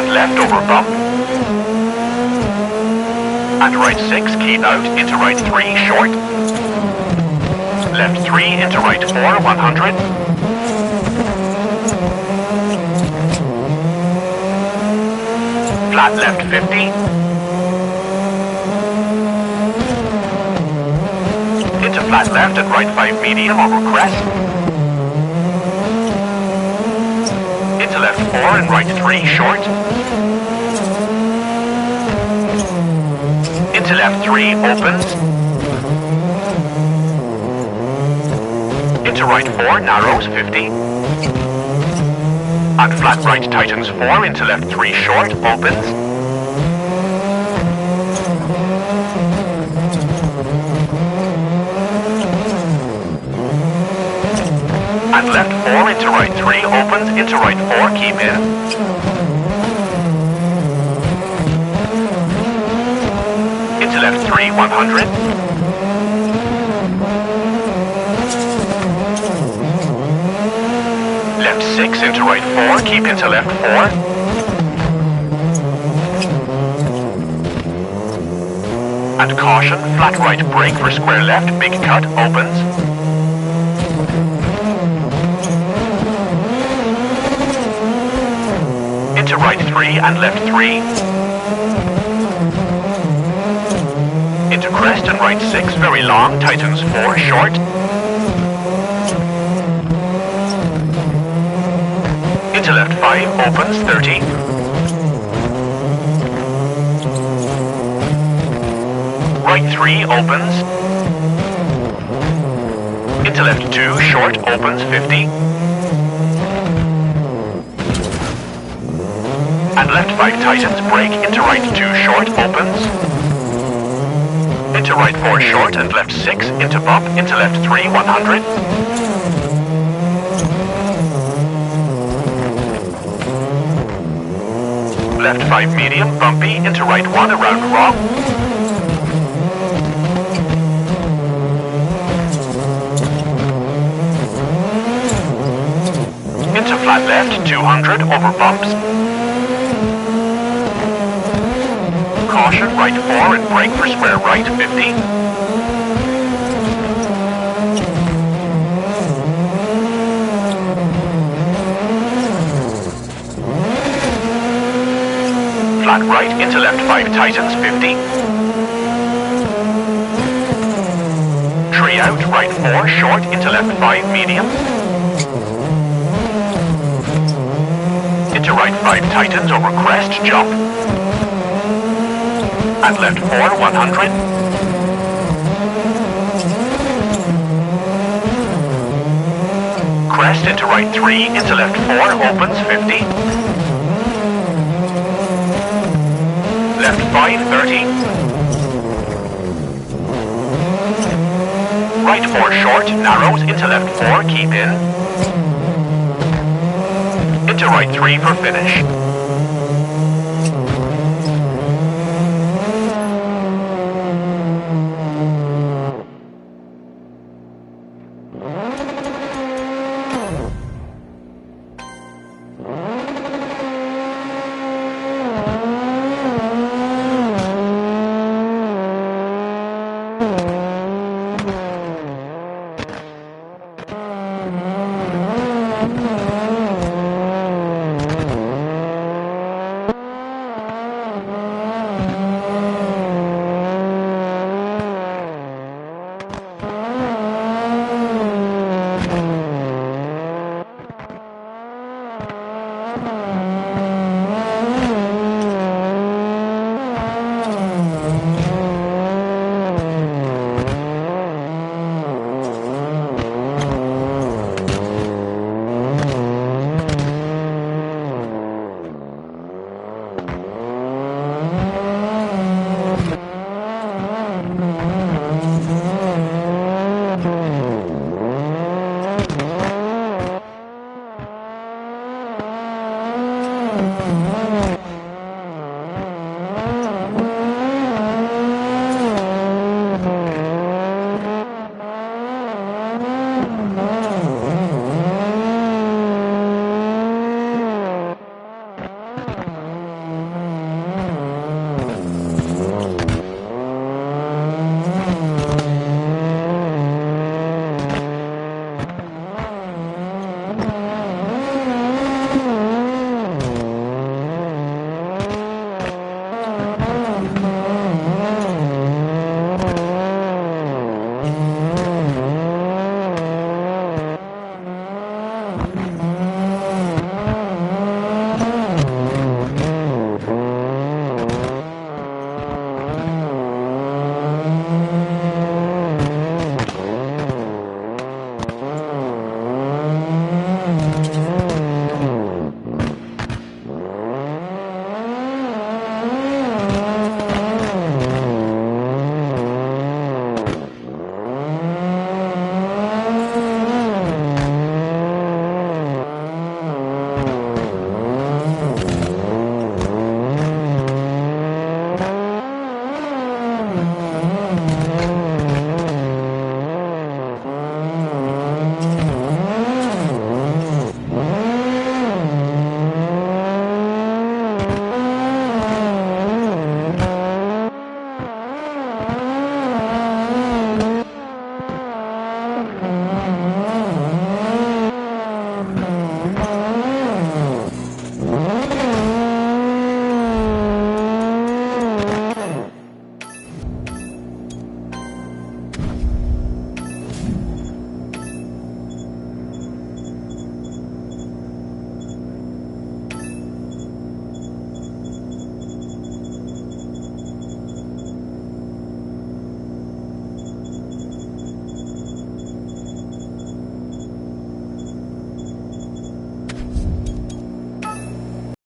flat left over bump. And right 6, keep out, into right 3, short. Left 3, into right 4, 100. Flat left 50. Into flat left at right 5 medium over crest. Into left 4 and right 3 short. Into left 3 opens. Into right 4 narrows 50. And flat right tightens 4 into left 3 short opens. And left 4 into right 3 opens, into right 4 keep in. Into left 3 100. Left 6 into right 4, keep into left 4. And caution, flat right brake for square left, big cut opens. Into right 3 and left 3. Into crest and right 6, very long, tightens 4, short. Into left 5, opens 30. Right 3, opens. Into left 2, short, opens 50. And left 5 tightens, brake, into right 2 short, opens. Into right 4 short and left 6, into bump, into left 3, 100. Left 5 medium, bumpy, into right 1 around wrong. Into flat left, 200, over bumps. Caution, right 4 and brake for square right 50. Flat right into left 5 tightens 50. Tree out, right 4 short into left 5 medium. Into right 5 tightens over crest, jump. And left 4, 100. Crest into right 3, into left 4, opens 50. Left 5, 30. Right 4 short, narrows, into left 4, keep in. Into right 3 for finish.